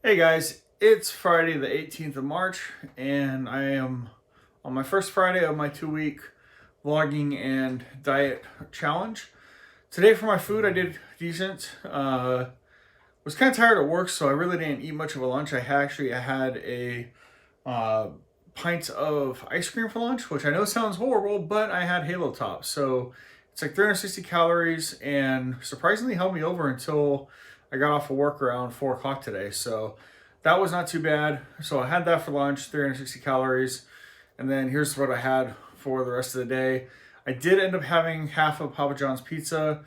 Hey guys, it's Friday the 18th of March, and I am on my first Friday of my 2-week vlogging and diet challenge. Today for my food, I did decent. Was kind of tired at work, so I really didn't eat much of a lunch. I had a pint of ice cream for lunch, which I know sounds horrible, but I had Halo Top. So it's like 360 calories and surprisingly held me over until I got off of work around 4 o'clock today. So that was not too bad. So I had that for lunch, 360 calories. And then here's what I had for the rest of the day. I did end up having half of Papa John's pizza.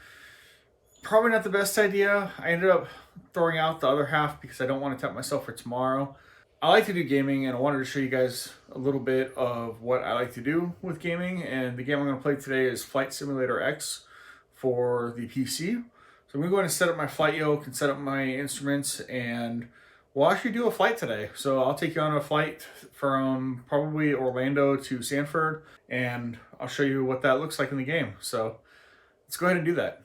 Probably not the best idea. I ended up throwing out the other half because I don't want to tempt myself for tomorrow. I like to do gaming, and I wanted to show you guys a little bit of what I like to do with gaming. And the game I'm going to play today is Flight Simulator X for the PC. So I'm going to go ahead and set up my flight yoke and set up my instruments, and we'll actually do a flight today. So I'll take you on a flight from probably Orlando to Sanford, and I'll show you what that looks like in the game. So let's go ahead and do that.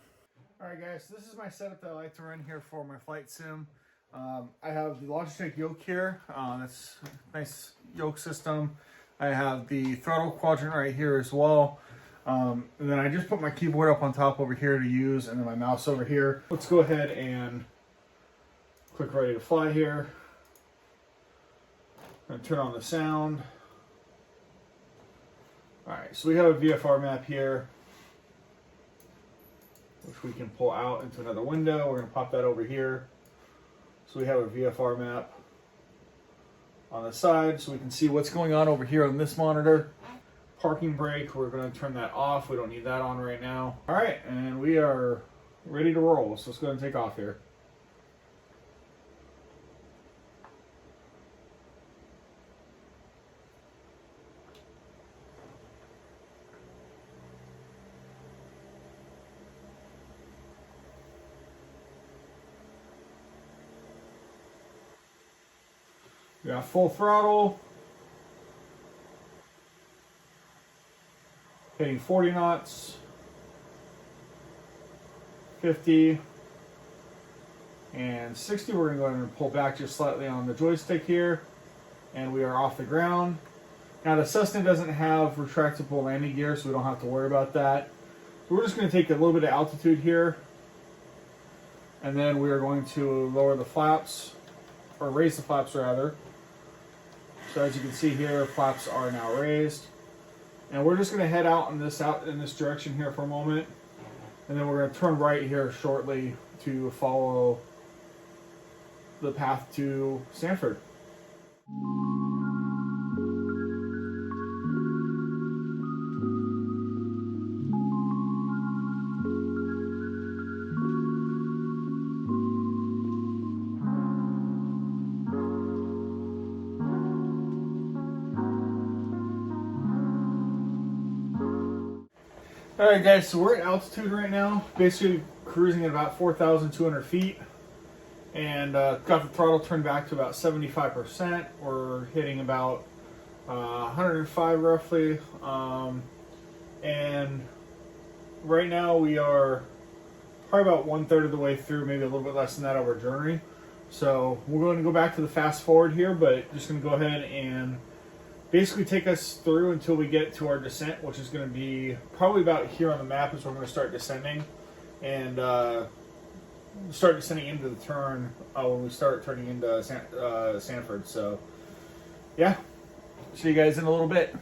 All right, guys, so this is my setup that I like to run here for my flight sim. I have the Logitech yoke here. That's a nice yoke system. I have the throttle quadrant right here as well. And then I just put my keyboard up on top over here to use, and then my mouse over here. Let's go ahead and click ready to fly here. I'm gonna turn on the sound. All right, so we have a VFR map here, which we can pull out into another window. We're gonna pop that over here. So we have a VFR map on the side so we can see what's going on over here on this monitor. Parking brake, we're going to turn that off. We don't need that on right now. All right, and we are ready to roll. So let's go ahead and take off here. We got full throttle. Hitting 40 knots, 50, and 60. We're going to go ahead and pull back just slightly on the joystick here, and we are off the ground. Now the Cessna doesn't have retractable landing gear, so we don't have to worry about that. So we're just going to take a little bit of altitude here, and then we are going to lower the flaps, or raise the flaps rather. So as you can see here, flaps are now raised. And we're just going to head out in this direction here for a moment, and then we're going to turn right here shortly to follow the path to Sanford. Alright guys, so we're at altitude right now, basically cruising at about 4,200 feet, and got the throttle turned back to about 75%. We're hitting about 105 roughly, and right now we are probably about 1/3 of the way through, maybe a little bit less than that of our journey. So we're going to go back to the fast forward here, but just going to go ahead and basically take us through until we get to our descent, which is going to be probably about here on the map is where we're going to start descending, and start descending into the turn when we start turning into Sanford. So yeah, see you guys in a little bit.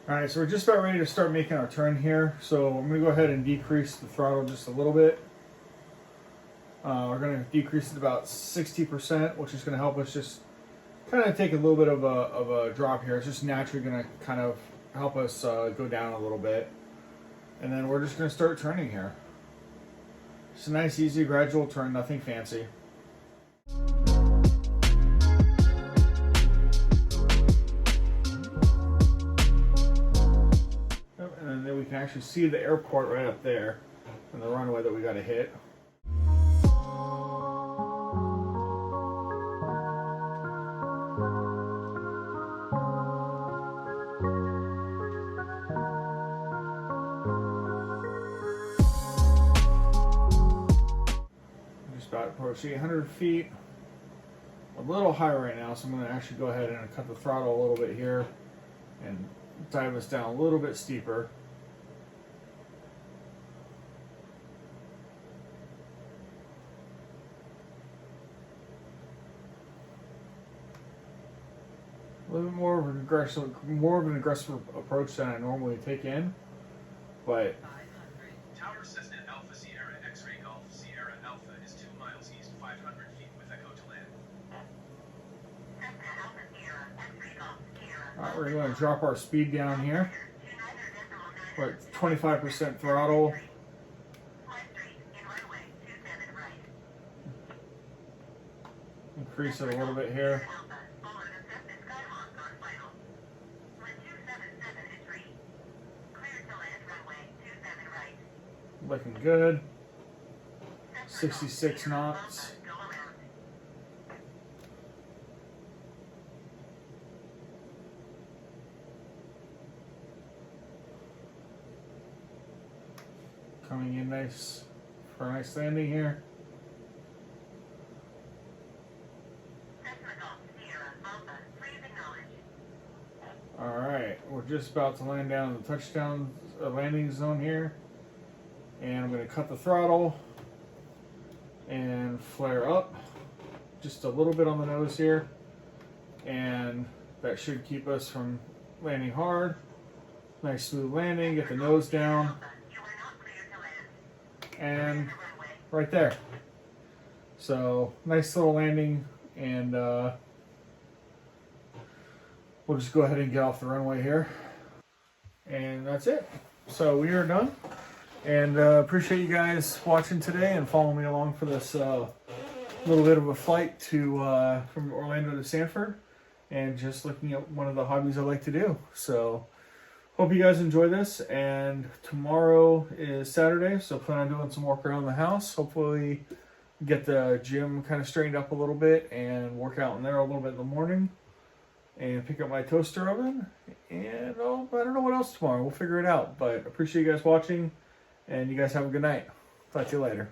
Alright, so we're just about ready to start making our turn here. So I'm going to go ahead and decrease the throttle just a little bit. We're going to decrease it about 60%, which is going to help us just kind of take a little bit of a drop here. It's just naturally going to kind of help us go down a little bit. And then we're just going to start turning here. Just a nice, easy, gradual turn, nothing fancy. And then we can actually see the airport right up there. and the runway that we got to hit. Just about approaching 800 feet. A little high right now, so I'm going to actually go ahead and cut the throttle a little bit here and dive us down a little bit steeper. A little bit more of an aggressive approach than I normally take in, but Tower Cessna Alpha Sierra X-Ray Golf Sierra Alpha is 2 miles east, 500 feet with Echo to land. alright, we're going to drop our speed down here. We're at 25% throttle. Increase it a little bit here. Looking good. 66 knots. Coming in nice for a nice landing here. Alright, we're just about to land down in the touchdown landing zone here. And I'm going to cut the throttle and flare up just a little bit on the nose here. And that should keep us from landing hard. Nice smooth landing, get the nose down. And right there. So nice little landing, and we'll just go ahead and get off the runway here. And that's it. So we are done. And appreciate you guys watching today and following me along for this little bit of a flight to from Orlando to Sanford, and just looking at one of the hobbies I like to do. So hope you guys enjoy this, and tomorrow is Saturday, so plan on doing some work around the house. Hopefully get the gym kind of straightened up a little bit and work out in there a little bit in the morning, and pick up my toaster oven, and I don't know what else tomorrow. We'll figure it out, but appreciate you guys watching. And you guys have a good night. Talk to you later.